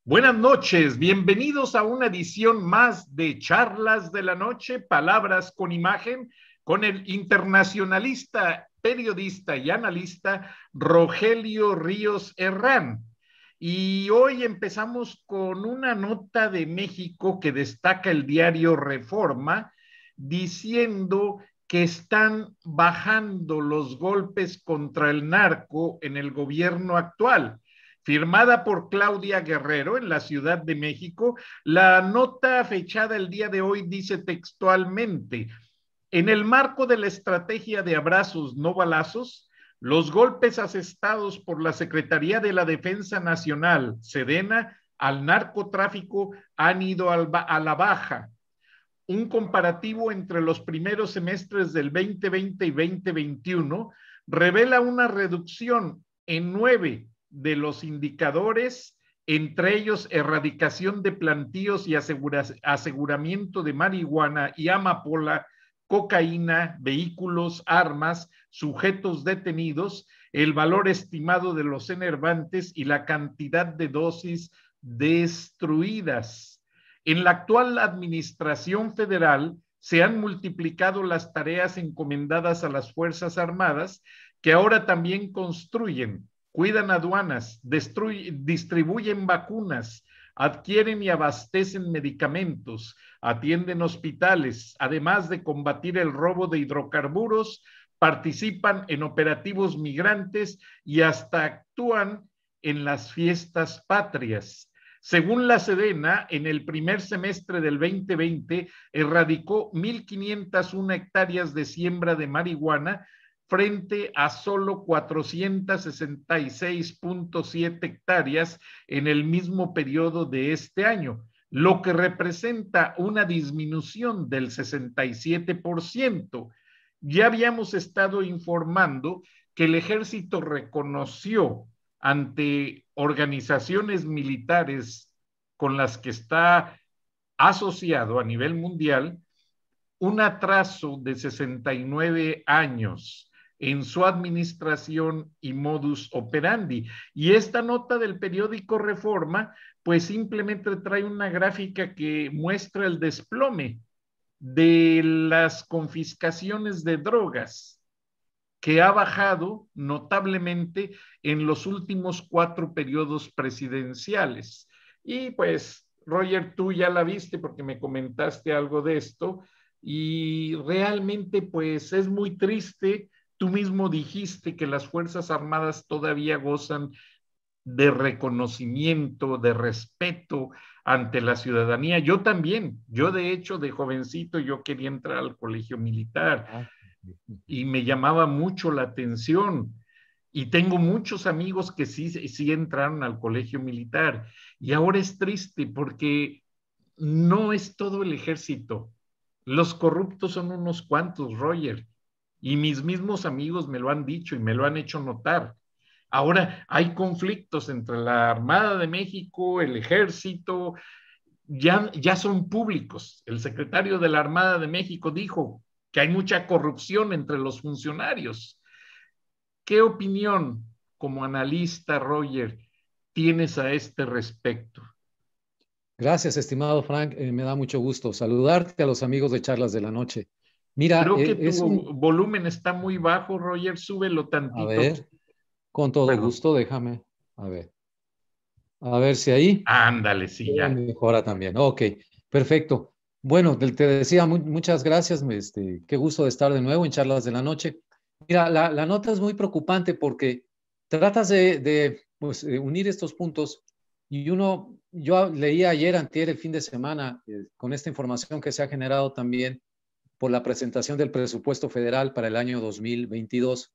Buenas noches, bienvenidos a una edición más de Charlas de la Noche, Palabras con Imagen, con el internacionalista, periodista y analista Rogelio Ríos Herrán. Y hoy empezamos con una nota de México que destaca el diario Reforma, diciendo que están bajando los golpes contra el narco en el gobierno actual. Firmada por Claudia Guerrero en la Ciudad de México, la nota fechada el día de hoy dice textualmente: en el marco de la estrategia de abrazos no balazos, los golpes asestados por la Secretaría de la Defensa Nacional, Sedena, al narcotráfico han ido a la baja. Un comparativo entre los primeros semestres del 2020 y 2021 revela una reducción en 9 de los indicadores, entre ellos erradicación de plantíos y aseguramiento de marihuana y amapola, cocaína, vehículos, armas, sujetos detenidos, el valor estimado de los enervantes y la cantidad de dosis destruidas. En la actual administración federal se han multiplicado las tareas encomendadas a las Fuerzas Armadas, que ahora también construyen, cuidan aduanas, distribuyen vacunas, adquieren y abastecen medicamentos, atienden hospitales, además de combatir el robo de hidrocarburos, participan en operativos migrantes y hasta actúan en las fiestas patrias. Según la Sedena, en el primer semestre del 2020 erradicó 1,501 hectáreas de siembra de marihuana frente a solo 466.7 hectáreas en el mismo periodo de este año, lo que representa una disminución del 67%. Ya habíamos estado informando que el ejército reconoció ante organizaciones militares con las que está asociado a nivel mundial un atraso de 69 años en su administración y modus operandi. Y esta nota del periódico Reforma, pues simplemente trae una gráfica que muestra el desplome de las confiscaciones de drogas, que ha bajado notablemente en los últimos 4 periodos presidenciales. Y pues, Roger, tú ya la viste porque me comentaste algo de esto, y realmente pues es muy triste. Tú mismo dijiste que las Fuerzas Armadas todavía gozan de reconocimiento, de respeto ante la ciudadanía. Yo también, yo de hecho de jovencito yo quería entrar al colegio militar y me llamaba mucho la atención. Y tengo muchos amigos que sí entraron al colegio militar. Y ahora es triste porque no es todo el ejército. Los corruptos son unos cuantos, Roger. Y mis mismos amigos me lo han dicho y me lo han hecho notar. Ahora hay conflictos entre la Armada de México, el ejército, ya son públicos. El secretario de la Armada de México dijo que hay mucha corrupción entre los funcionarios. ¿Qué opinión, como analista, Roger, tienes a este respecto? Gracias, estimado Frank. Me da mucho gusto saludarte a los amigos de Charlas de la Noche. Mira, Creo que tu volumen está muy bajo, Roger, súbelo a tantito. ver, con todo Perdón. gusto, déjame, a ver si ahí Ándale, sí, ya. mejora también. Ok, perfecto. Bueno, te decía muchas gracias, qué gusto de estar de nuevo en Charlas de la Noche. Mira, la nota es muy preocupante porque tratas pues, unir estos puntos y yo leía ayer, antier, el fin de semana, con esta información que se ha generado también por la presentación del presupuesto federal para el año 2022,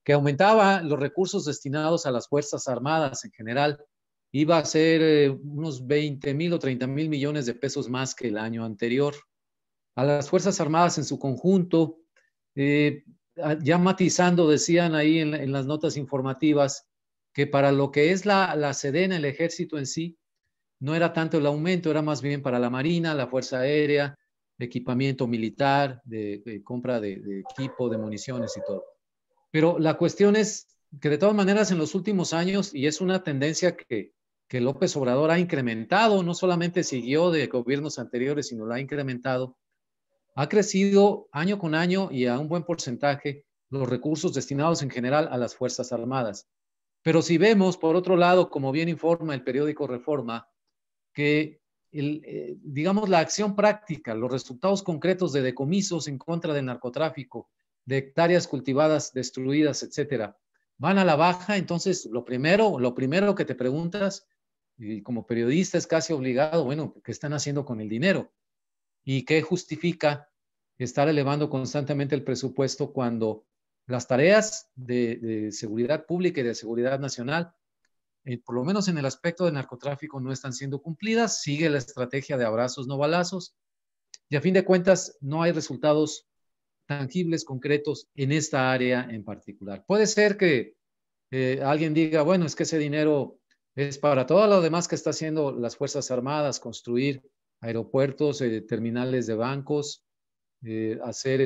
que aumentaba los recursos destinados a las Fuerzas Armadas en general. Iba a ser unos 20,000 o 30,000 millones de pesos más que el año anterior. A las Fuerzas Armadas en su conjunto, ya matizando, decían ahí en las notas informativas, que para lo que es la Sedena, el ejército en sí, no era tanto el aumento, era más bien para la Marina, la Fuerza Aérea, equipamiento militar, de compra de equipo, de municiones y todo. Pero la cuestión es que de todas maneras en los últimos años, y es una tendencia que que López Obrador ha incrementado, no solamente siguió de gobiernos anteriores, sino lo ha incrementado, ha crecido año con año y a un buen porcentaje los recursos destinados en general a las Fuerzas Armadas. Pero si vemos, por otro lado, como bien informa el periódico Reforma, que digamos la acción práctica, los resultados concretos de decomisos en contra del narcotráfico, de hectáreas cultivadas destruidas, etcétera, van a la baja. Entonces lo primero que te preguntas, y como periodista es casi obligado, bueno, ¿qué están haciendo con el dinero? ¿Y qué justifica estar elevando constantemente el presupuesto cuando las tareas de seguridad pública y de seguridad nacional, por lo menos en el aspecto del narcotráfico, no están siendo cumplidas? Sigue la estrategia de abrazos, no balazos, y a fin de cuentas no hay resultados tangibles, concretos en esta área en particular. Puede ser que alguien diga, bueno, es que ese dinero es para todo lo demás que está haciendo las Fuerzas Armadas, construir aeropuertos, terminales de bancos, hacer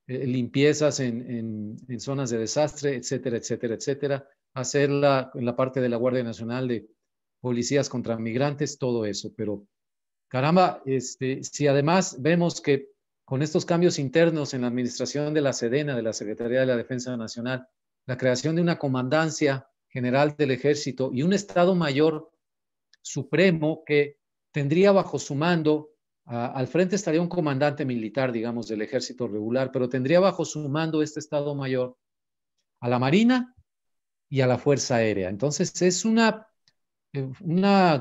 limpiezas en zonas de desastre, etcétera, etcétera, etcétera, hacerla en la parte de la Guardia Nacional de policías contra migrantes, todo eso. Pero caramba, si además vemos que con estos cambios internos en la administración de la SEDENA, de la Secretaría de la Defensa Nacional, la creación de una comandancia general del Ejército y un Estado Mayor Supremo que tendría bajo su mando, al frente estaría un comandante militar, digamos, del ejército regular, pero tendría bajo su mando este Estado Mayor a la Marina y a la Fuerza Aérea. Entonces es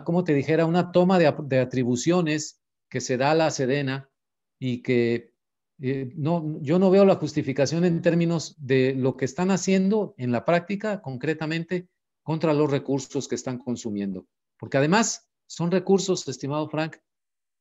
como te dijera, una toma de atribuciones que se da a la Sedena y que yo no veo la justificación en términos de lo que están haciendo en la práctica, concretamente, contra los recursos que están consumiendo. Porque además son recursos, estimado Frank,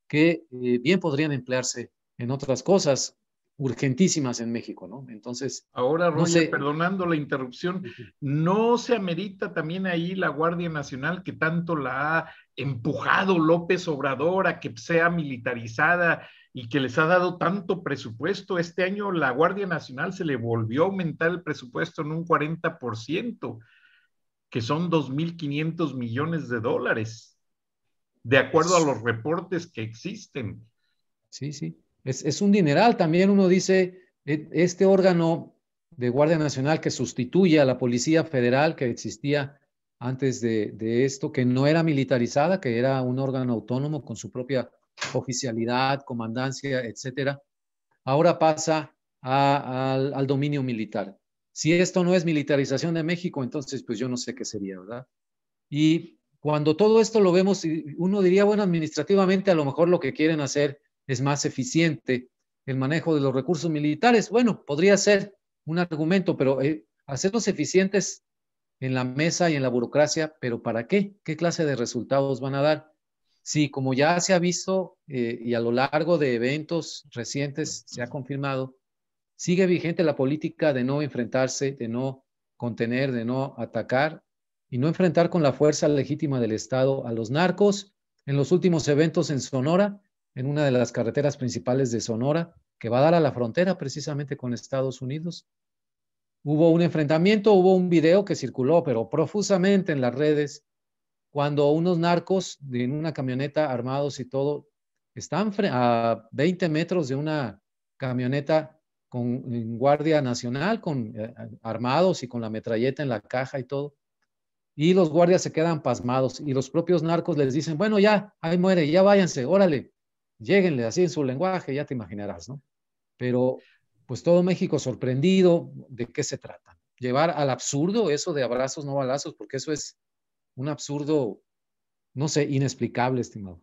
que bien podrían emplearse en otras cosas urgentísimas en México, ¿no? Entonces, ahora, no Roger, sé. perdonando la interrupción, ¿no se amerita también ahí la Guardia Nacional, que tanto la ha empujado López Obrador a que sea militarizada y que les ha dado tanto presupuesto? Este año la Guardia Nacional se le volvió a aumentar el presupuesto en un 40%, que son 2.500 millones de dólares, de acuerdo a los reportes que existen. Sí, sí. Es un dineral. También uno dice, este órgano de Guardia Nacional que sustituye a la Policía Federal que existía antes de esto, que no era militarizada, que era un órgano autónomo con su propia oficialidad, comandancia, etcétera, ahora pasa al dominio militar. Si esto no es militarización de México, entonces pues yo no sé qué sería, ¿verdad? Y cuando todo esto lo vemos, uno diría, bueno, administrativamente a lo mejor lo que quieren hacer es más eficiente el manejo de los recursos militares. Bueno, podría ser un argumento, pero hacerlos eficientes en la mesa y en la burocracia, ¿pero para qué? ¿Qué clase de resultados van a dar? Sí, como ya se ha visto y a lo largo de eventos recientes se ha confirmado, sigue vigente la política de no enfrentarse, de no contener, de no atacar y no enfrentar con la fuerza legítima del Estado a los narcos. En los últimos eventos en Sonora, en una de las carreteras principales de Sonora, que va a dar a la frontera precisamente con Estados Unidos, hubo un enfrentamiento, hubo un video que circuló, pero profusamente en las redes, cuando unos narcos en una camioneta armados y todo, están a 20 metros de una camioneta con Guardia Nacional, armados y con la metralleta en la caja y todo. Y los guardias se quedan pasmados y los propios narcos les dicen, bueno, ya, ahí muere, ya váyanse, órale, lléguenle así en su lenguaje, ya te imaginarás, ¿no? Pero pues todo México sorprendido de qué se trata. Llevar al absurdo eso de abrazos, no balazos, porque eso es un absurdo, no sé, inexplicable, estimado.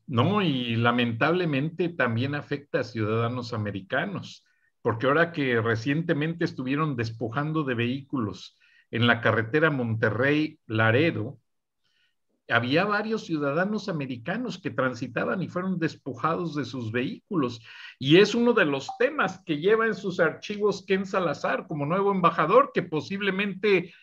No, y lamentablemente también afecta a ciudadanos americanos, porque ahora que recientemente estuvieron despojando de vehículos en la carretera Monterrey-Laredo, había varios ciudadanos americanos que transitaban y fueron despojados de sus vehículos. Y es uno de los temas que lleva en sus archivos Ken Salazar como nuevo embajador, que posiblemente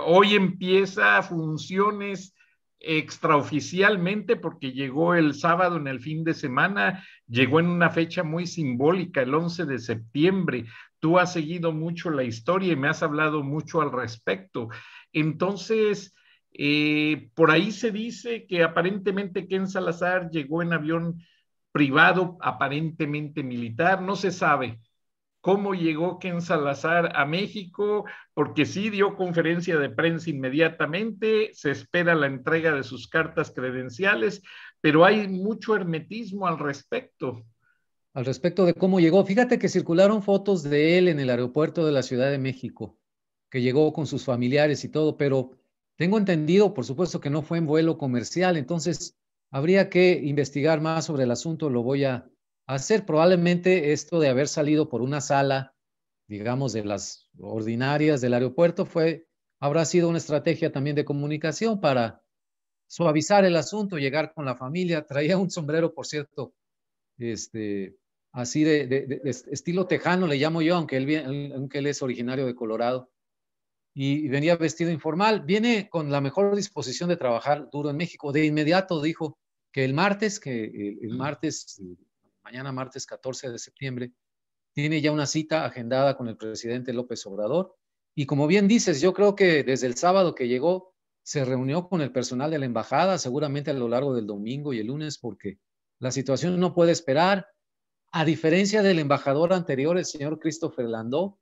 hoy empieza funciones extraoficialmente porque llegó el sábado en el fin de semana, llegó en una fecha muy simbólica, el 11 de septiembre. Tú has seguido mucho la historia y me has hablado mucho al respecto. Entonces, Por ahí se dice que aparentemente Ken Salazar llegó en avión privado, aparentemente militar, no se sabe cómo llegó Ken Salazar a México, porque sí dio conferencia de prensa inmediatamente, se espera la entrega de sus cartas credenciales, pero hay mucho hermetismo al respecto. Al respecto de cómo llegó, fíjate que circularon fotos de él en el aeropuerto de la Ciudad de México, que llegó con sus familiares y todo, pero tengo entendido, por supuesto, que no fue en vuelo comercial, entonces habría que investigar más sobre el asunto, lo voy a hacer. Probablemente esto de haber salido por una sala, digamos, de las ordinarias del aeropuerto, habrá sido una estrategia también de comunicación para suavizar el asunto, llegar con la familia. Traía un sombrero, por cierto, este, así de estilo tejano, le llamo yo, aunque él es originario de Colorado, y venía vestido informal. Viene con la mejor disposición de trabajar duro en México. De inmediato dijo que el martes, mañana martes 14 de septiembre, tiene ya una cita agendada con el presidente López Obrador. Y como bien dices, yo creo que desde el sábado que llegó, se reunió con el personal de la embajada, seguramente a lo largo del domingo y el lunes, porque la situación no puede esperar. A diferencia del embajador anterior, el señor Christopher Landó,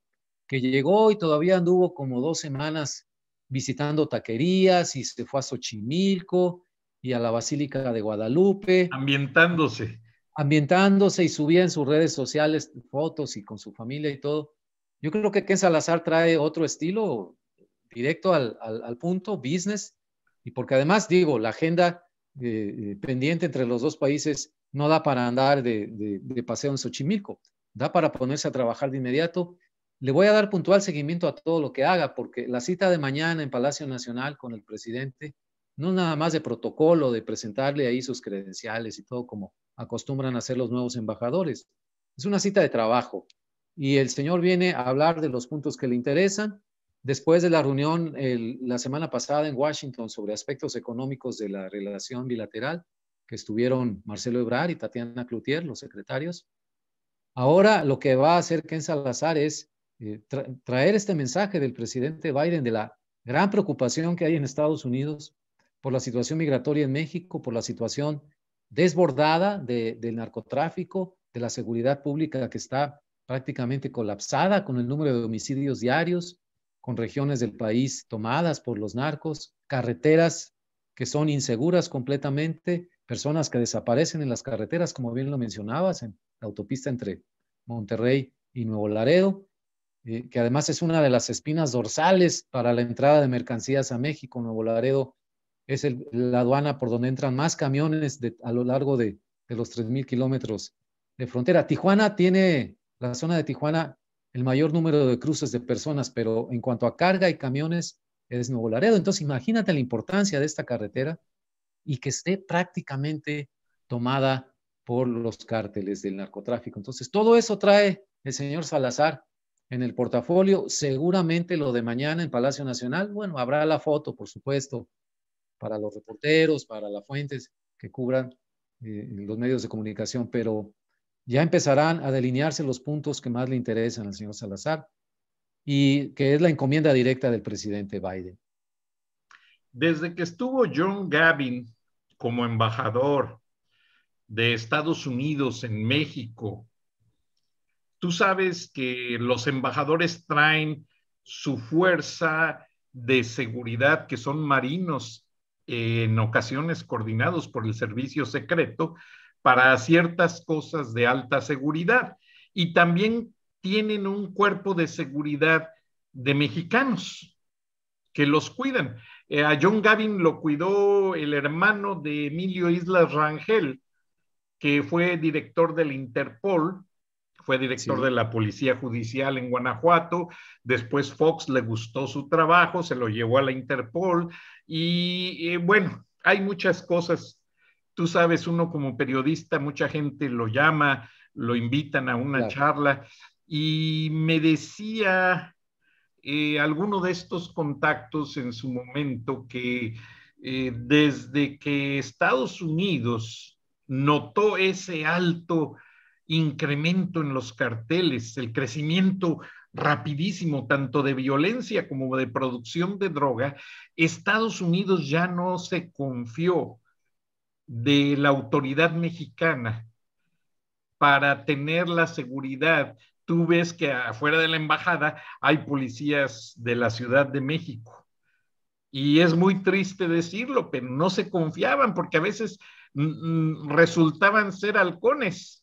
que llegó y todavía anduvo como 2 semanas visitando taquerías y se fue a Xochimilco y a la Basílica de Guadalupe, Ambientándose. ambientándose y subía en sus redes sociales fotos y con su familia y todo. Yo creo que Ken Salazar trae otro estilo directo al punto, business, y porque además, digo, la agenda pendiente entre los dos países no da para andar de paseo en Xochimilco, da para ponerse a trabajar de inmediato. Le voy a dar puntual seguimiento a todo lo que haga, porque la cita de mañana en Palacio Nacional con el presidente no es nada más de protocolo, de presentarle ahí sus credenciales y todo como acostumbran a hacer los nuevos embajadores. Es una cita de trabajo y el señor viene a hablar de los puntos que le interesan. Después de la reunión la semana pasada en Washington sobre aspectos económicos de la relación bilateral, que estuvieron Marcelo Ebrard y Tatiana Cloutier, los secretarios, ahora lo que va a hacer Ken Salazar es traer este mensaje del presidente Biden de la gran preocupación que hay en Estados Unidos por la situación migratoria en México, por la situación desbordada del narcotráfico, de la seguridad pública que está prácticamente colapsada con el número de homicidios diarios, con regiones del país tomadas por los narcos, carreteras que son inseguras completamente, personas que desaparecen en las carreteras, como bien lo mencionabas, en la autopista entre Monterrey y Nuevo Laredo, que además es una de las espinas dorsales para la entrada de mercancías a México. Nuevo Laredo es la aduana por donde entran más camiones a lo largo de los 3,000 kilómetros de frontera. La zona de Tijuana, el mayor número de cruces de personas, pero en cuanto a carga y camiones, es Nuevo Laredo. Entonces, imagínate la importancia de esta carretera y que esté prácticamente tomada por los cárteles del narcotráfico. Entonces, todo eso trae el señor Salazar en el portafolio. Seguramente lo de mañana en Palacio Nacional, bueno, habrá la foto, por supuesto, para los reporteros, para las fuentes que cubran los medios de comunicación, pero ya empezarán a delinearse los puntos que más le interesan al señor Salazar y que es la encomienda directa del presidente Biden. Desde que estuvo John Gavin como embajador de Estados Unidos en México, tú sabes que los embajadores traen su fuerza de seguridad, que son marinos, en ocasiones coordinados por el servicio secreto, para ciertas cosas de alta seguridad. Y también tienen un cuerpo de seguridad de mexicanos que los cuidan. A John Gavin lo cuidó el hermano de Emilio Islas Rangel, que fue director del Interpol, fue director de la Policía Judicial en Guanajuato. Después Fox le gustó su trabajo, se lo llevó a la Interpol y bueno, hay muchas cosas. Tú sabes, uno como periodista, mucha gente lo llama, lo invitan a una charla y me decía alguno de estos contactos en su momento que desde que Estados Unidos notó ese alto incremento en los carteles, el crecimiento rapidísimo, tanto de violencia como de producción de droga, Estados Unidos ya no se confió de la autoridad mexicana para tener la seguridad. Tú ves que afuera de la embajada hay policías de la Ciudad de México. Y es muy triste decirlo, pero no se confiaban porque a veces resultaban ser halcones.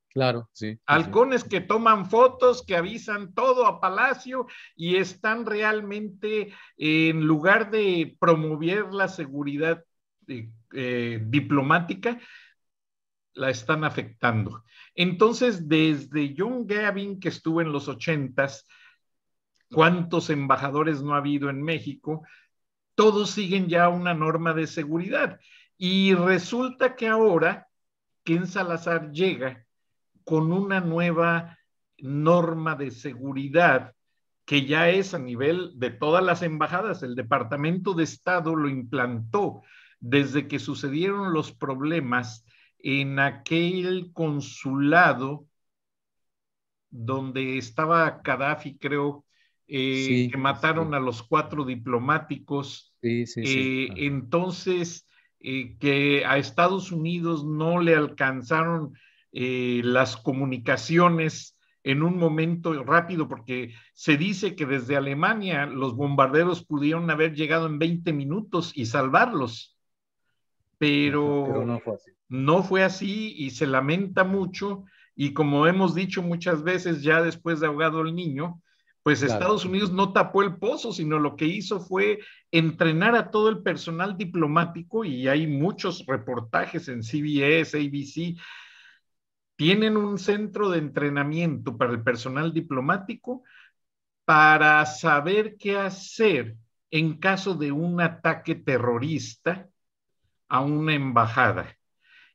Claro, sí, sí, sí. Halcones que toman fotos, que avisan todo a Palacio y están realmente, en lugar de promover la seguridad diplomática, la están afectando. Entonces, desde John Gavin, que estuvo en los 80s, ¿cuántos embajadores no ha habido en México? Todos siguen ya una norma de seguridad. Y resulta que ahora Ken Salazar llega con una nueva norma de seguridad que ya es a nivel de todas las embajadas. El Departamento de Estado lo implantó desde que sucedieron los problemas en aquel consulado donde estaba Gaddafi, creo, Sí, que mataron sí, a los 4 diplomáticos. sí, sí, sí. Entonces, que a Estados Unidos no le alcanzaron las comunicaciones en un momento rápido, porque se dice que desde Alemania los bombarderos pudieron haber llegado en 20 minutos y salvarlos, Ajá, pero pero no fue así. no fue así y se lamenta mucho. Y como hemos dicho muchas veces, ya después de ahogado el niño, pues Claro. Estados Unidos no tapó el pozo, sino lo que hizo fue entrenar a todo el personal diplomático, y hay muchos reportajes en CBS, ABC. Tienen un centro de entrenamiento para el personal diplomático para saber qué hacer en caso de un ataque terrorista a una embajada.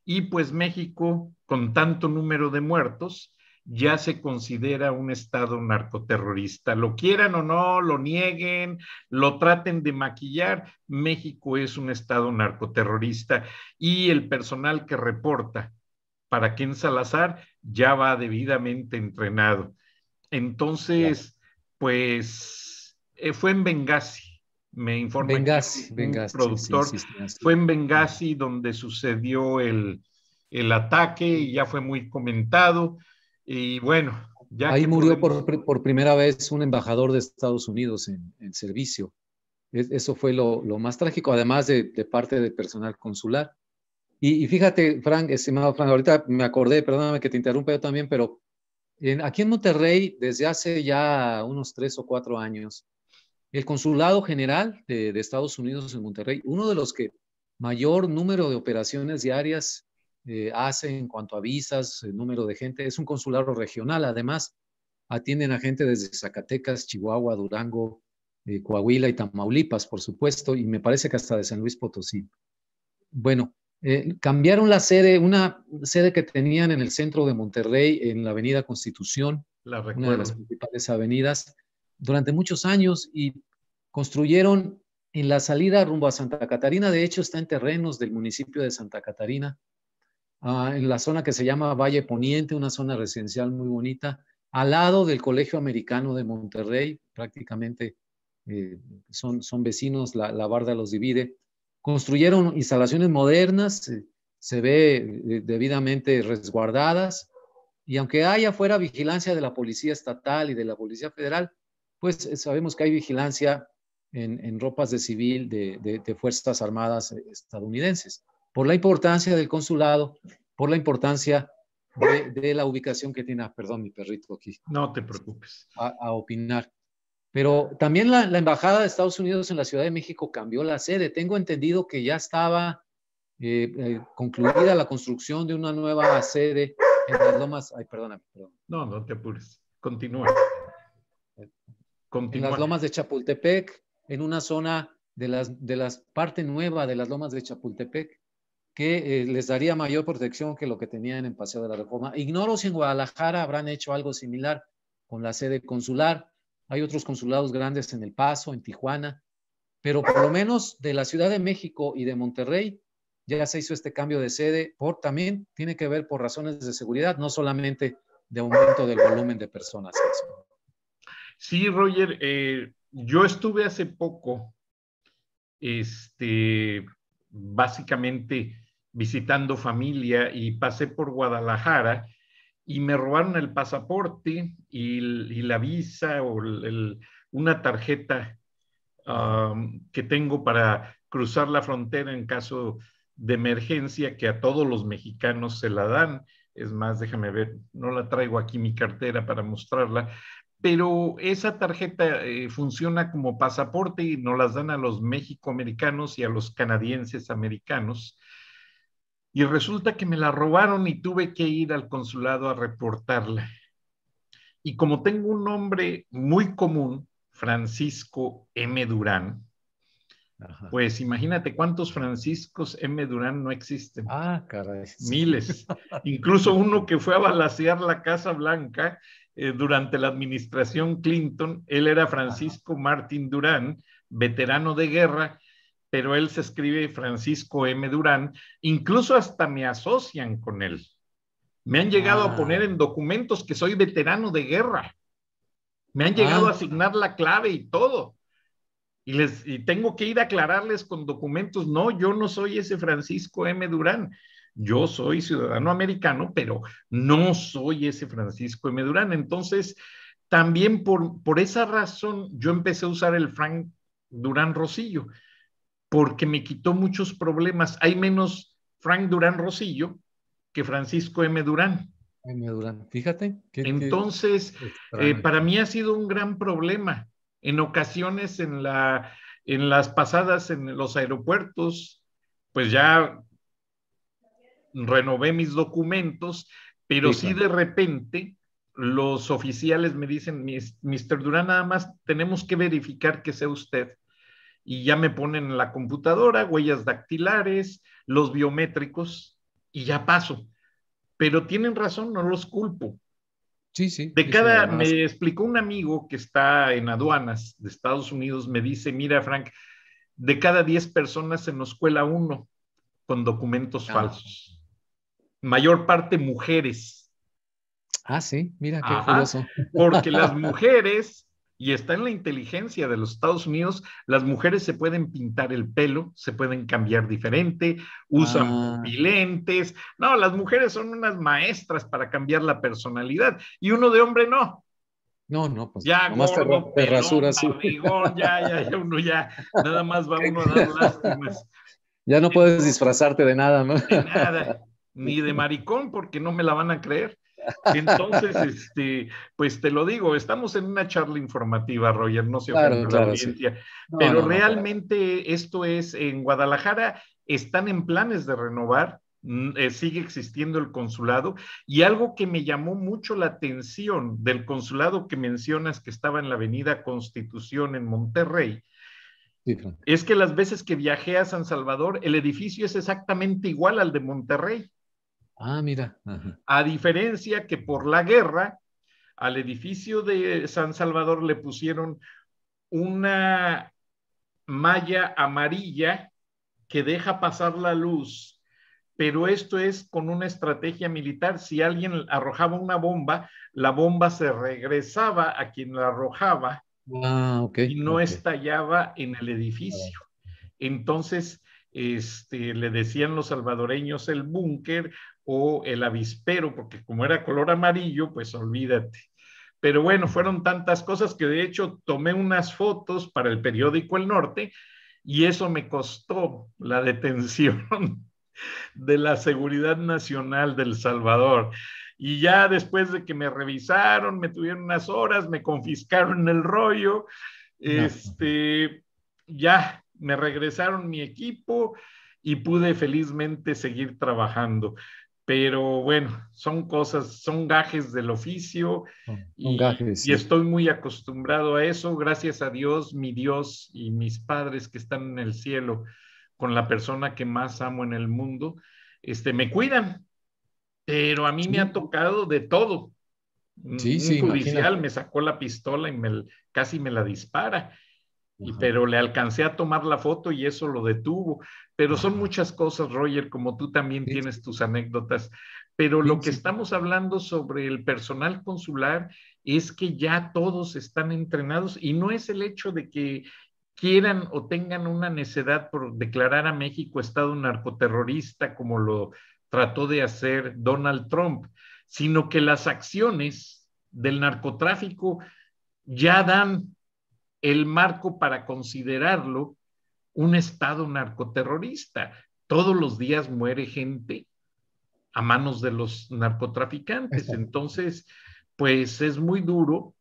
Y pues México, con tanto número de muertos, ya se considera un estado narcoterrorista. Lo quieran o no, lo nieguen, lo traten de maquillar, México es un estado narcoterrorista, y el personal que reporta para Ken Salazar ya va debidamente entrenado. Claro. Entonces, pues fue en Benghazi, me informa aquí Benghazi, un Benghazi, sí, productor, sí, sí, fue así. en Benghazi donde sucedió el ataque y ya fue muy comentado. Y bueno, ya Ahí que murió podemos, por primera vez un embajador de Estados Unidos en servicio. Eso fue lo más trágico, además de parte del personal consular. Y fíjate, Frank, estimado Frank, ahorita me acordé, perdóname que te interrumpa yo también, pero aquí en Monterrey, desde hace ya unos 3 o 4 años, el Consulado General de Estados Unidos en Monterrey, uno de los que mayor número de operaciones diarias hace en cuanto a visas, el número de gente, es un consulado regional. Además, atienden a gente desde Zacatecas, Chihuahua, Durango, Coahuila y Tamaulipas, por supuesto, y me parece que hasta de San Luis Potosí. Bueno, cambiaron la sede, una sede que tenían en el centro de Monterrey, en la Avenida Constitución, la una de las recuerdo. principales avenidas, durante muchos años, y construyeron en la salida rumbo a Santa Catarina. De hecho, está en terrenos del municipio de Santa Catarina, en la zona que se llama Valle Poniente, una zona residencial muy bonita, al lado del Colegio Americano de Monterrey. Prácticamente son vecinos, la barda los divide. Construyeron instalaciones modernas, se ve debidamente resguardadas, y aunque hay afuera vigilancia de la Policía Estatal y de la Policía Federal, pues sabemos que hay vigilancia en ropas de civil de Fuerzas Armadas estadounidenses, por la importancia del consulado, por la importancia de la ubicación que tiene. Perdón, mi perrito aquí, No te preocupes. a opinar. Pero también la Embajada de Estados Unidos en la Ciudad de México cambió la sede. Tengo entendido que ya estaba concluida la construcción de una nueva sede en las Lomas. Ay, perdóname, perdón. No, no te apures. Continúa. En las Continúa. Lomas de Chapultepec, en una zona de las parte nueva de las Lomas de Chapultepec, que les daría mayor protección que lo que tenían en Paseo de la Reforma. Ignoro si en Guadalajara habrán hecho algo similar con la sede consular. Hay otros consulados grandes en El Paso, en Tijuana, pero por lo menos de la Ciudad de México y de Monterrey ya se hizo este cambio de sede, también tiene que ver por razones de seguridad, no solamente de aumento del volumen de personas. Sí, Roger, yo estuve hace poco, básicamente visitando familia y pasé por Guadalajara y me robaron el pasaporte y la visa o una tarjeta que tengo para cruzar la frontera en caso de emergencia, que a todos los mexicanos se la dan. Es más, déjame ver, no la traigo aquí mi cartera para mostrarla, pero esa tarjeta funciona como pasaporte y nos las dan a los mexicoamericanos y a los canadienses americanos. Y resulta que me la robaron y tuve que ir al consulado a reportarla. Y como tengo un nombre muy común, Francisco M. Durán, Ajá. pues imagínate cuántos Franciscos M. Durán no existen. Ah, caray. Sí. Miles. Incluso uno que fue a balacear la Casa Blanca durante la administración Clinton, él era Francisco Martín Durán, veterano de guerra, pero él se escribe Francisco M. Durán, incluso hasta me asocian con él. Me han llegado a poner en documentos que soy veterano de guerra. Me han llegado a asignar la clave y todo. Y tengo que ir a aclararles con documentos. No, yo no soy ese Francisco M. Durán. Yo soy ciudadano americano, pero no soy ese Francisco M. Durán. Entonces, también por esa razón, yo empecé a usar el Frank Durán Rosillo, porque me quitó muchos problemas. Hay menos Frank Durán Rosillo que Francisco M. Durán. M. Durán, fíjate. Entonces, para mí ha sido un gran problema. En ocasiones, en las pasadas en los aeropuertos, pues ya renové mis documentos, pero sí de repente los oficiales me dicen, Mr. Durán, nada más tenemos que verificar que sea usted. Y ya me ponen en la computadora huellas dactilares, los biométricos, y ya paso. Pero tienen razón, no los culpo. Sí, sí. Me explicó un amigo que está en aduanas de Estados Unidos, me dice, mira, Frank, de cada 10 personas se nos cuela uno con documentos falsos. Mayor parte mujeres. Ah, sí, mira, qué curioso. Porque las mujeres, y está en la inteligencia de los Estados Unidos, las mujeres se pueden pintar el pelo, se pueden cambiar diferente, usan lentes. No, las mujeres son unas maestras para cambiar la personalidad y uno de hombre no. No, pues ya gordo, te rasuras, sí. barrigón, ya, nada más va uno a dar lástimas. Ya no puedes disfrazarte de nada, ¿no? De nada, ni de maricón, porque no me la van a creer. Entonces, pues te lo digo, estamos en una charla informativa, Roger, no se ofenda la audiencia, sí. Pero realmente esto es, en Guadalajara están en planes de renovar, sigue existiendo el consulado, y algo que me llamó mucho la atención del consulado que mencionas que estaba en la Avenida Constitución en Monterrey, es que las veces que viajé a San Salvador, el edificio es exactamente igual al de Monterrey. Ah, mira. Ajá. A diferencia que por la guerra, al edificio de San Salvador le pusieron una malla amarilla que deja pasar la luz, pero esto es con una estrategia militar. Si alguien arrojaba una bomba, la bomba se regresaba a quien la arrojaba y no estallaba en el edificio. Entonces, le decían los salvadoreños el búnker o el avispero, porque como era color amarillo, pues olvídate. Pero bueno, fueron tantas cosas que de hecho tomé unas fotos para el periódico El Norte y eso me costó la detención de la Seguridad Nacional del Salvador. Y ya después de que me revisaron, me tuvieron unas horas, me confiscaron el rollo, ya me regresaron mi equipo y pude felizmente seguir trabajando. Pero bueno, son cosas, son gajes del oficio y estoy muy acostumbrado a eso. Gracias a Dios, mi Dios y mis padres que están en el cielo con la persona que más amo en el mundo, me cuidan. Pero a mí me ha tocado de todo. Un judicial me sacó la pistola y casi me la dispara. Pero le alcancé a tomar la foto y eso lo detuvo. Pero son muchas cosas, Roger, como tú también tienes tus anécdotas. Pero lo que estamos hablando sobre el personal consular es que ya todos están entrenados y no es el hecho de que quieran o tengan una necedad por declarar a México Estado narcoterrorista como lo trató de hacer Donald Trump, sino que las acciones del narcotráfico ya dan el marco para considerarlo un Estado narcoterrorista. Todos los días muere gente a manos de los narcotraficantes. Entonces, pues es muy duro,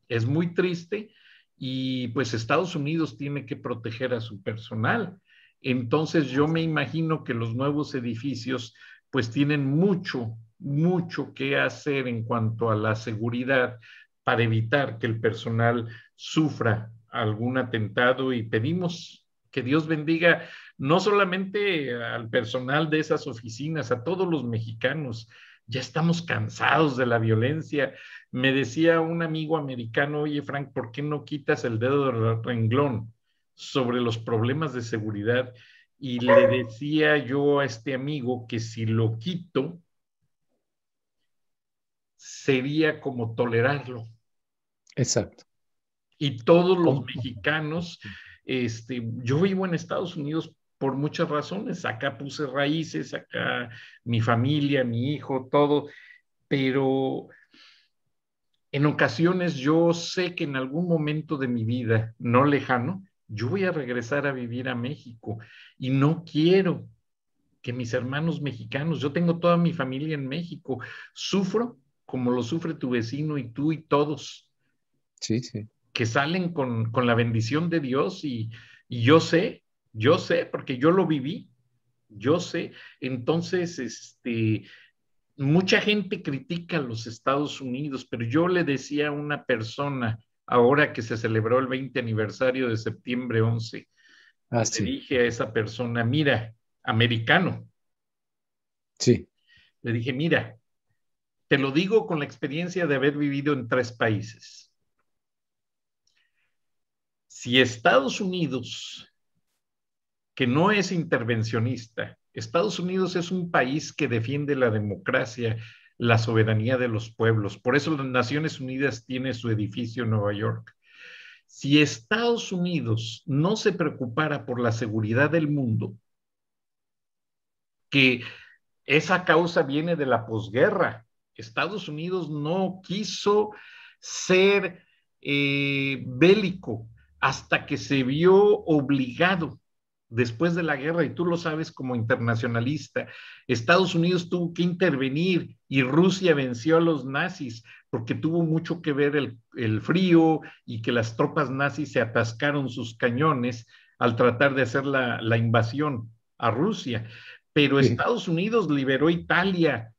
es muy triste y pues Estados Unidos tiene que proteger a su personal. Entonces yo me imagino que los nuevos edificios pues tienen mucho, mucho que hacer en cuanto a la seguridad para evitar que el personal sufra algún atentado y pedimos que Dios bendiga no solamente al personal de esas oficinas, a todos los mexicanos. Ya estamos cansados de la violencia. Me decía un amigo americano, oye Frank, ¿por qué no quitas el dedo del renglón sobre los problemas de seguridad? Y le decía yo a este amigo que si lo quito, sería como tolerarlo. Exacto. Y todos los mexicanos, yo vivo en Estados Unidos por muchas razones, acá puse raíces, acá mi familia, mi hijo, todo, pero en ocasiones yo sé que en algún momento de mi vida, no lejano, yo voy a regresar a vivir a México y no quiero que mis hermanos mexicanos, yo tengo toda mi familia en México, sufro como lo sufre tu vecino y tú y todos. Sí, sí. Que salen con la bendición de Dios y yo sé, porque yo lo viví, yo sé. Entonces, mucha gente critica a los Estados Unidos, pero yo le decía a una persona, ahora que se celebró el 20 aniversario de septiembre 11, le Sí. dije a esa persona, mira, americano, Sí. le dije, mira, te lo digo con la experiencia de haber vivido en 3 países. Si Estados Unidos, que no es intervencionista, Estados Unidos es un país que defiende la democracia, la soberanía de los pueblos. Por eso las Naciones Unidas tiene su edificio en Nueva York. Si Estados Unidos no se preocupara por la seguridad del mundo, que esa causa viene de la posguerra, Estados Unidos no quiso ser bélico hasta que se vio obligado después de la guerra, y tú lo sabes como internacionalista, Estados Unidos tuvo que intervenir y Rusia venció a los nazis porque tuvo mucho que ver el frío y que las tropas nazis se atascaron sus cañones al tratar de hacer la invasión a Rusia. Pero Sí. Estados Unidos liberó Italia,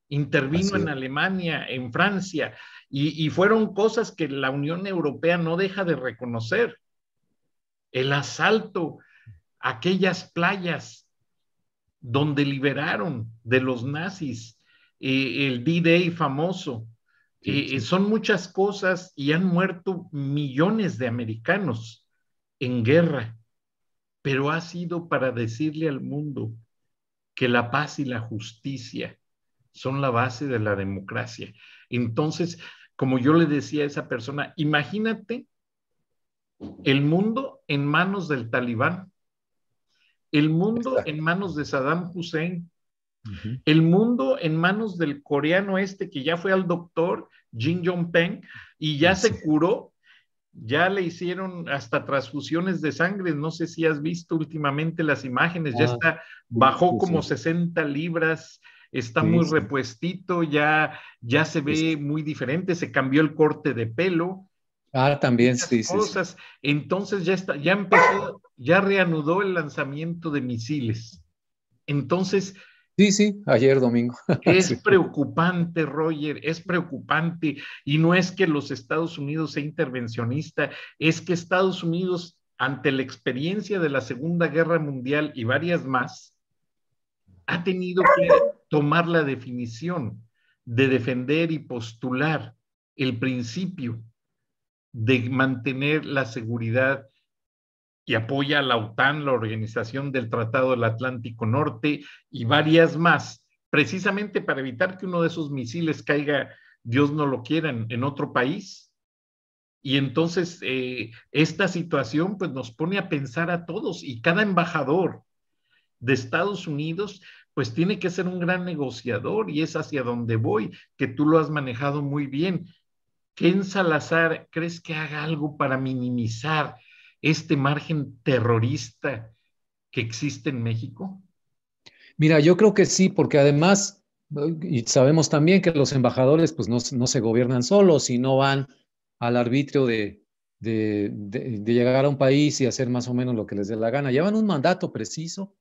intervino en Es. Alemania, en Francia, y fueron cosas que la Unión Europea no deja de reconocer. El asalto a aquellas playas donde liberaron de los nazis, el D-Day famoso, Sí. son muchas cosas y han muerto millones de americanos en guerra, pero ha sido para decirle al mundo que la paz y la justicia son la base de la democracia. Entonces, como yo le decía a esa persona, imagínate el mundo en manos del Talibán, el mundo Exacto. en manos de Saddam Hussein, Uh-huh. el mundo en manos del coreano que ya fue al doctor, Jin Yong-peng, y ya Sí. se curó, ya le hicieron hasta transfusiones de sangre, no sé si has visto últimamente las imágenes, ya está, bajó como 60 libras, está muy repuestito, ya se ve muy diferente, se cambió el corte de pelo. También, Muchas cosas. Entonces ya empezó, ya reanudó el lanzamiento de misiles. Entonces, Sí, ayer domingo. es preocupante, Roger, es preocupante. Y no es que los Estados Unidos sea intervencionista, es que Estados Unidos, ante la experiencia de la Segunda Guerra Mundial y varias más, ha tenido que tomar la definición de defender y postular el principio de mantener la seguridad y apoya a la OTAN, la Organización del Tratado del Atlántico Norte y varias más, precisamente para evitar que uno de esos misiles caiga Dios no lo quiera, en otro país. Y entonces esta situación pues nos pone a pensar a todos y cada embajador de Estados Unidos pues tiene que ser un gran negociador y es hacia donde voy, que tú lo has manejado muy bien. Ken Salazar, ¿crees que haga algo para minimizar este margen terrorista que existe en México? Mira, yo creo que sí, porque además, y sabemos también que los embajadores pues no se gobiernan solos y no van al arbitrio de llegar a un país y hacer más o menos lo que les dé la gana. Llevan un mandato preciso.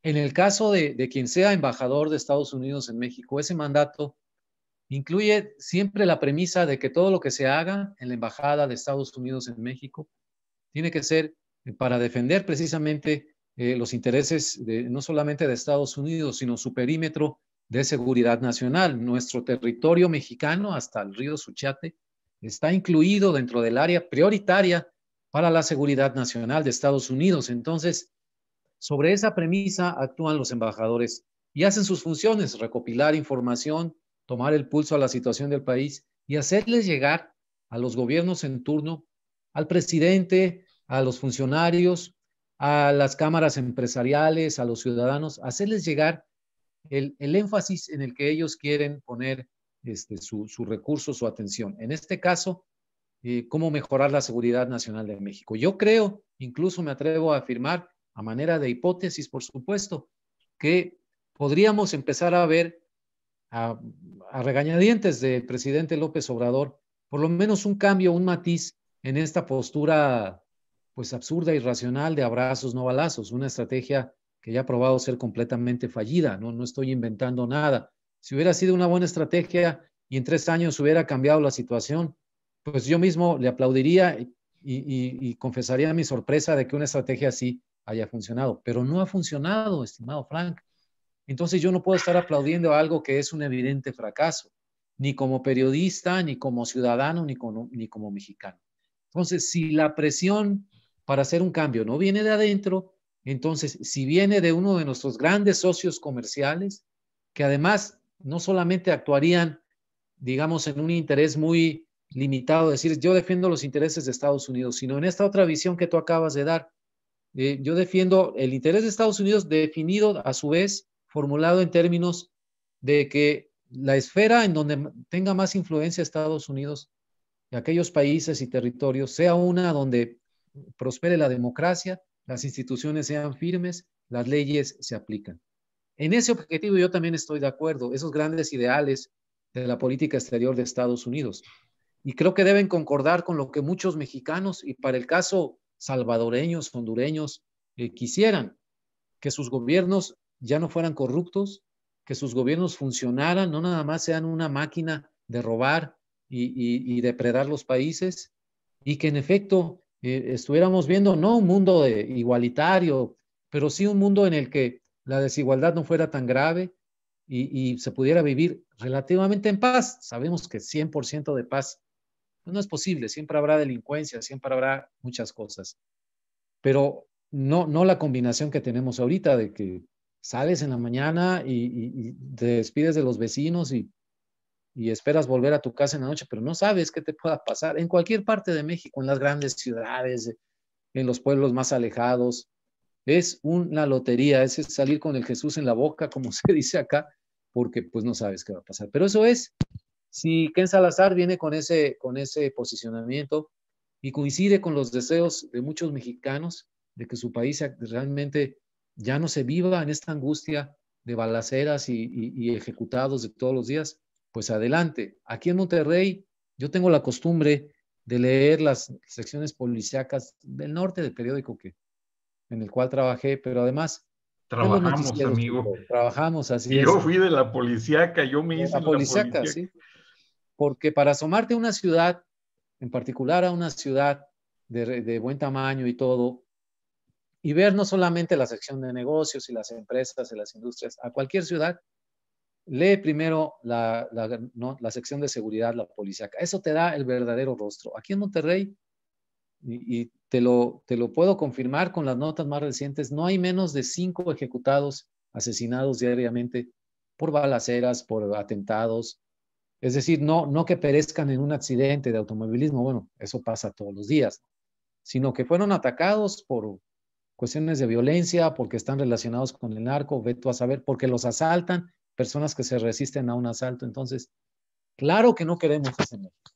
En el caso de quien sea embajador de Estados Unidos en México, ese mandato incluye siempre la premisa de que todo lo que se haga en la embajada de Estados Unidos en México tiene que ser para defender precisamente los intereses no solamente de Estados Unidos, sino su perímetro de seguridad nacional. Nuestro territorio mexicano hasta el río Suchiate está incluido dentro del área prioritaria para la seguridad nacional de Estados Unidos. Entonces, sobre esa premisa actúan los embajadores y hacen sus funciones, recopilar información, tomar el pulso a la situación del país y hacerles llegar a los gobiernos en turno, al presidente, a los funcionarios, a las cámaras empresariales, a los ciudadanos, hacerles llegar el énfasis en el que ellos quieren poner su recurso, su atención. En este caso, cómo mejorar la seguridad nacional de México. Yo creo, incluso me atrevo a afirmar, a manera de hipótesis, por supuesto, que podríamos empezar a ver a regañadientes del presidente López Obrador, por lo menos un cambio, un matiz en esta postura pues absurda, irracional de abrazos, no balazos, una estrategia que ya ha probado ser completamente fallida, no estoy inventando nada. Si hubiera sido una buena estrategia y en 3 años hubiera cambiado la situación, pues yo mismo le aplaudiría y confesaría mi sorpresa de que una estrategia así haya funcionado, pero no ha funcionado, estimado Frank. Entonces yo no puedo estar aplaudiendo algo que es un evidente fracaso, ni como periodista, ni como ciudadano, ni como mexicano. Entonces, si la presión para hacer un cambio no viene de adentro, entonces si viene de uno de nuestros grandes socios comerciales, que además no solamente actuarían, digamos, en un interés muy limitado, decir, yo defiendo los intereses de Estados Unidos, sino en esta otra visión que tú acabas de dar. Yo defiendo el interés de Estados Unidos definido a su vez, formulado en términos de que la esfera en donde tenga más influencia Estados Unidos y aquellos países y territorios sea una donde prospere la democracia, las instituciones sean firmes, las leyes se aplican. En ese objetivo yo también estoy de acuerdo, esos grandes ideales de la política exterior de Estados Unidos. Y creo que deben concordar con lo que muchos mexicanos, y para el caso salvadoreños, hondureños, quisieran, que sus gobiernos ya no fueran corruptos, que sus gobiernos funcionaran, no nada más sean una máquina de robar y depredar los países, y que en efecto estuviéramos viendo no un mundo igualitario, pero sí un mundo en el que la desigualdad no fuera tan grave y se pudiera vivir relativamente en paz. Sabemos que 100% de paz pues no es posible, siempre habrá delincuencia, siempre habrá muchas cosas, pero no la combinación que tenemos ahorita de que sales en la mañana y te despides de los vecinos y esperas volver a tu casa en la noche, pero no sabes qué te pueda pasar en cualquier parte de México, en las grandes ciudades, en los pueblos más alejados. Es una lotería, es salir con el Jesús en la boca, como se dice acá, porque pues no sabes qué va a pasar. Pero eso es, si Ken Salazar viene con ese posicionamiento y coincide con los deseos de muchos mexicanos de que su país realmente ya no se viva en esta angustia de balaceras y ejecutados de todos los días, pues adelante. Aquí en Monterrey yo tengo la costumbre de leer las secciones policíacas del norte del periódico en el cual trabajé, pero además pues los Trabajamos, noticieros, amigo. trabajamos, así Y yo es. fui de la policíaca, yo me hice La en la policíaca, policíaca. sí, porque para asomarte a una ciudad, en particular a una ciudad de buen tamaño y todo, y ver no solamente la sección de negocios y las empresas y las industrias, a cualquier ciudad, lee primero no, la sección de seguridad, la policíaca. Eso te da el verdadero rostro. Aquí en Monterrey, y te lo puedo confirmar con las notas más recientes, no hay menos de 5 ejecutados, asesinados diariamente por balaceras, por atentados, Es decir, no que perezcan en un accidente de automovilismo, bueno, eso pasa todos los días, sino que fueron atacados por cuestiones de violencia, porque están relacionados con el narco, ve tú a saber, porque los asaltan, personas que se resisten a un asalto. Entonces, claro que no queremos ese México.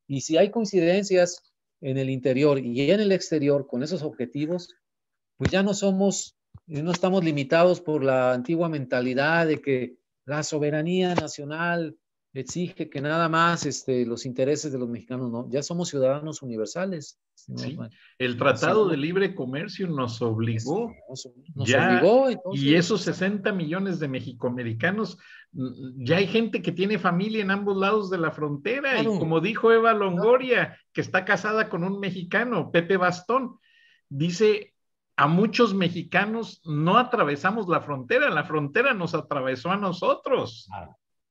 Y si hay coincidencias en el interior y en el exterior con esos objetivos, pues ya no estamos limitados por la antigua mentalidad de que la soberanía nacional exige que nada más los intereses de los mexicanos, no, ya somos ciudadanos universales. Sí, el Tratado de Libre Comercio nos obligó nos ya, obligó, y entonces. esos 60 millones de mexicoamericanos, ya hay gente que tiene familia en ambos lados de la frontera, Claro, y como dijo Eva claro. Longoria, que está casada con un mexicano, Pepe Bastón, dice, a muchos mexicanos no atravesamos la frontera nos atravesó a nosotros.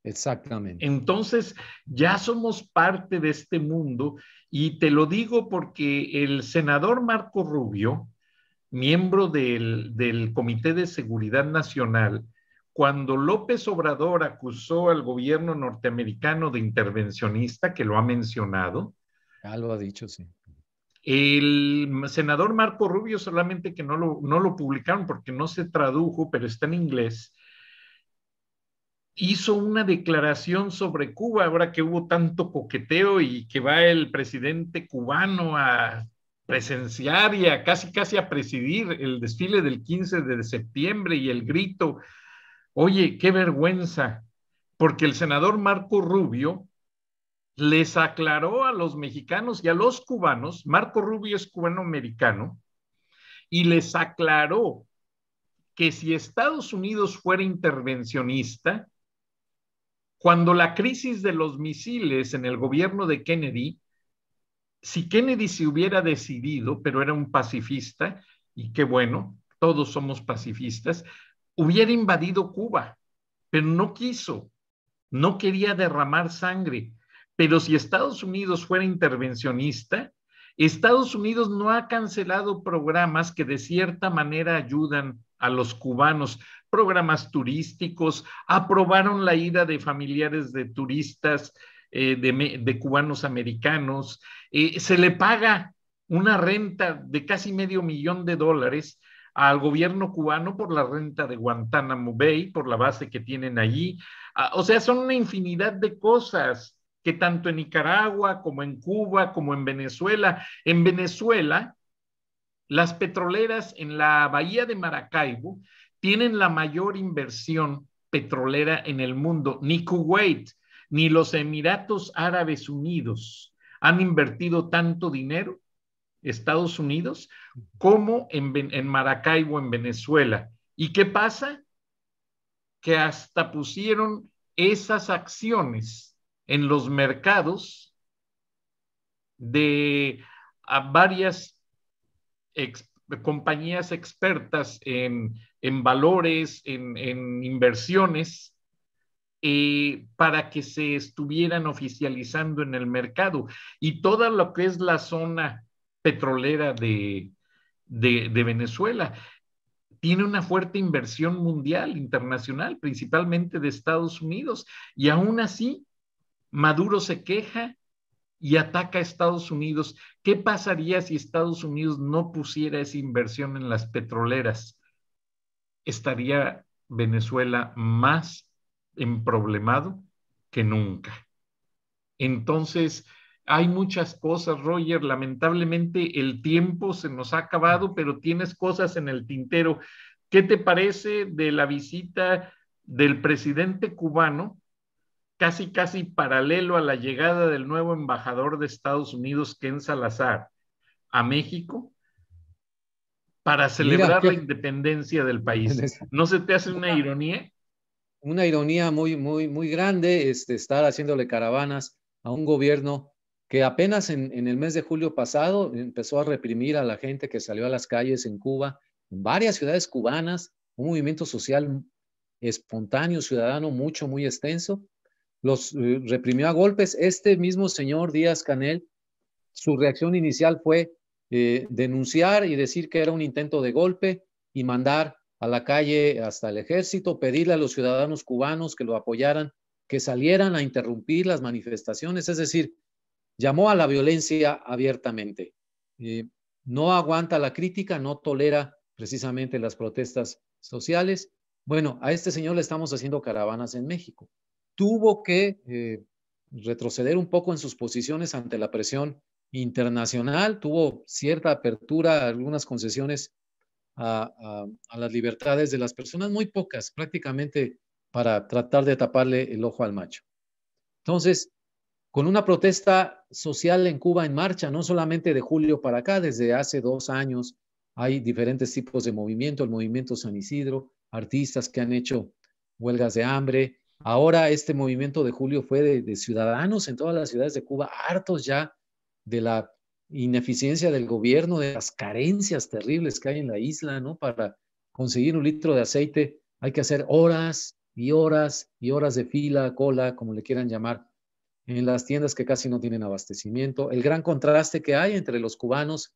Exactamente. Entonces, ya somos parte de este mundo, y te lo digo porque el senador Marco Rubio, miembro del Comité de Seguridad Nacional, cuando López Obrador acusó al gobierno norteamericano de intervencionista, que lo ha mencionado, Ya lo ha dicho, sí. el senador Marco Rubio, solamente que no lo publicaron porque no se tradujo, pero está en inglés, hizo una declaración sobre Cuba, ahora que hubo tanto coqueteo y que va el presidente cubano a presenciar y a casi a presidir el desfile del 15 de septiembre, y el grito. Oye, qué vergüenza, porque el senador Marco Rubio les aclaró a los mexicanos y a los cubanos. Marco Rubio es cubano-americano, y les aclaró que si Estados Unidos fuera intervencionista, cuando la crisis de los misiles en el gobierno de Kennedy, si Kennedy se hubiera decidido, pero era un pacifista, y qué bueno, todos somos pacifistas, hubiera invadido Cuba, pero no quiso, no quería derramar sangre. Pero si Estados Unidos fuera intervencionista, Estados Unidos no ha cancelado programas que de cierta manera ayudan a los cubanos, programas turísticos, aprobaron la ida de familiares de turistas, de cubanos americanos, se le paga una renta de casi $500,000 al gobierno cubano por la renta de Guantánamo Bay, por la base que tienen allí. O sea, son una infinidad de cosas que tanto en Nicaragua como en Cuba como en Venezuela, las petroleras en la bahía de Maracaibo tienen la mayor inversión petrolera en el mundo. Ni Kuwait ni los Emiratos Árabes Unidos han invertido tanto dinero, Estados Unidos, como en Maracaibo, en Venezuela. ¿Y qué pasa? Que hasta pusieron esas acciones en los mercados de varias compañías expertas en valores, en inversiones, para que se estuvieran oficializando en el mercado. Y toda lo que es la zona petrolera de Venezuela tiene una fuerte inversión mundial, internacional, principalmente de Estados Unidos, y aún así Maduro se queja y ataca a Estados Unidos. ¿Qué pasaría si Estados Unidos no pusiera esa inversión en las petroleras? Estaría Venezuela más emproblemado que nunca. Entonces, hay muchas cosas, Roger. Lamentablemente el tiempo se nos ha acabado, pero tienes cosas en el tintero. ¿Qué te parece de la visita del presidente cubano, casi paralelo a la llegada del nuevo embajador de Estados Unidos, Ken Salazar, a México para celebrar la independencia del país? ¿No se te hace una ironía? Una ironía muy grande estar haciéndole caravanas a un gobierno que apenas en el mes de julio pasado empezó a reprimir a la gente que salió a las calles en Cuba, en varias ciudades cubanas, un movimiento social espontáneo, ciudadano, muy extenso. Los reprimió a golpes. Este mismo señor Díaz-Canel, su reacción inicial fue denunciar y decir que era un intento de golpe y mandar a la calle hasta el ejército, pedirle a los ciudadanos cubanos que lo apoyaran que salieran a interrumpir las manifestaciones, es decir, llamó a la violencia abiertamente. No aguanta la crítica, no tolera precisamente las protestas sociales. Bueno, a este señor le estamos haciendo caravanas en México. Tuvo que retroceder un poco en sus posiciones ante la presión internacional, tuvo cierta apertura, algunas concesiones a las libertades de las personas, muy pocas, prácticamente para tratar de taparle el ojo al macho. Entonces, con una protesta social en Cuba en marcha, no solamente de julio para acá, desde hace 2 años hay diferentes tipos de movimiento, el movimiento San Isidro, artistas que han hecho huelgas de hambre. Ahora este movimiento de julio fue de ciudadanos en todas las ciudades de Cuba, hartos ya de la ineficiencia del gobierno, de las carencias terribles que hay en la isla, ¿no? Para conseguir 1 litro de aceite hay que hacer horas y horas y horas de fila, cola, como le quieran llamar, en las tiendas que casi no tienen abastecimiento. El gran contraste que hay entre los cubanos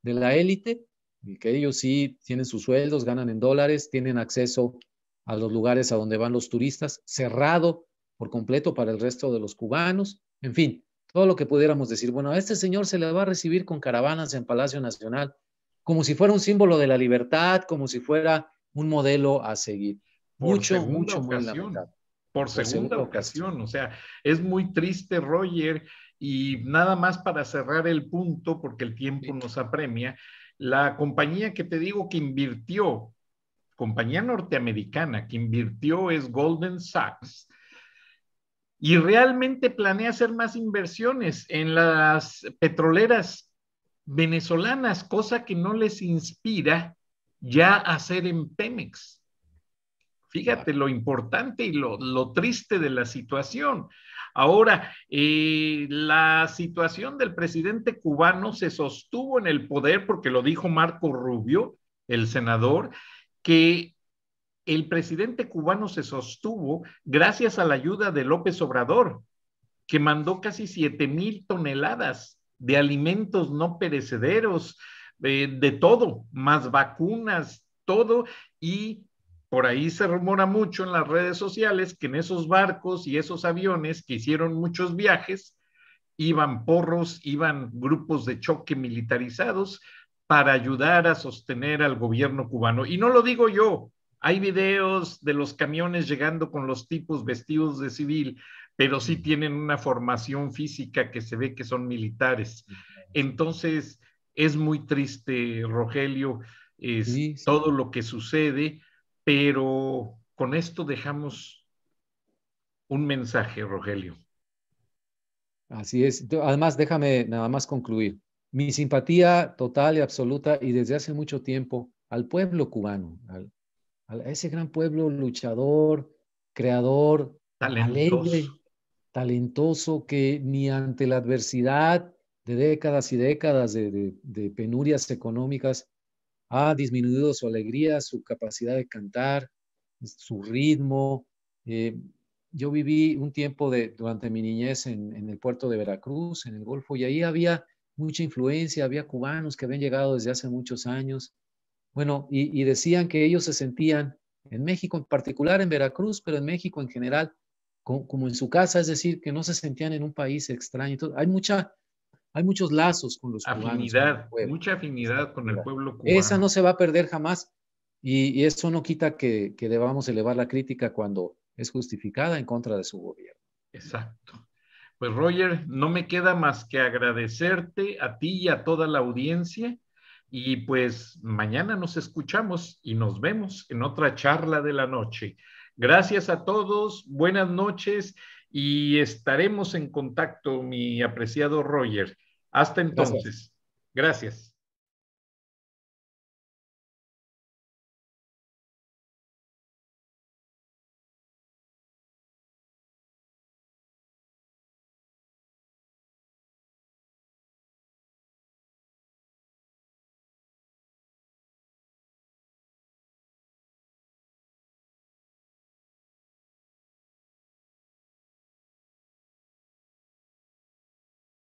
de la élite, y que ellos sí tienen sus sueldos, ganan en dólares, tienen acceso a los lugares a donde van los turistas, cerrado por completo para el resto de los cubanos, en fin, todo lo que pudiéramos decir. Bueno, a este señor se le va a recibir con caravanas en Palacio Nacional, como si fuera un símbolo de la libertad, como si fuera un modelo a seguir. Por Mucho, segunda mucho, muy ocasión. lamentable. Por segunda ocasión. O sea, es muy triste, Roger, y nada más para cerrar el punto, porque el tiempo nos apremia, la compañía que te digo que invirtió, compañía norteamericana que invirtió es Goldman Sachs, y realmente planea hacer más inversiones en las petroleras venezolanas, cosa que no les inspira ya hacer en Pemex. Fíjate lo importante y lo triste de la situación. Ahora, la situación del presidente cubano se sostuvo en el poder porque lo dijo Marco Rubio, el senador, que el presidente cubano se sostuvo gracias a la ayuda de López Obrador, que mandó casi 7,000 toneladas de alimentos no perecederos, de todo, más vacunas, todo, y por ahí se rumora mucho en las redes sociales que en esos barcos y esos aviones que hicieron muchos viajes, iban porros, iban grupos de choque militarizados para ayudar a sostener al gobierno cubano. Y no lo digo yo, hay videos de los camiones llegando con los tipos vestidos de civil, pero sí tienen una formación física que se ve que son militares. Entonces, es muy triste, Rogelio, Sí. todo lo que sucede, pero con esto dejamos un mensaje, Rogelio. Así es. Además, déjame nada más concluir. Mi simpatía total y absoluta y desde hace mucho tiempo al pueblo cubano, a ese gran pueblo luchador, creador, alegre, talentoso, que ni ante la adversidad de décadas y décadas de penurias económicas ha disminuido su alegría, su capacidad de cantar, su ritmo. Yo viví un tiempo durante mi niñez en el puerto de Veracruz, en el Golfo, y ahí había mucha influencia, había cubanos que habían llegado desde hace muchos años. Bueno, y decían que ellos se sentían en México, en particular en Veracruz, pero en México en general, como en su casa, es decir, que no se sentían en un país extraño. Entonces, hay muchos lazos con los afinidad, cubanos. Mucha afinidad con el pueblo cubano. Esa no se va a perder jamás y eso no quita que debamos elevar la crítica cuando es justificada en contra de su gobierno. Exacto. Pues Roger, no me queda más que agradecerte a ti y a toda la audiencia y pues mañana nos escuchamos y nos vemos en otra charla de la noche. Gracias a todos, buenas noches y estaremos en contacto, mi apreciado Roger. Hasta entonces. Gracias.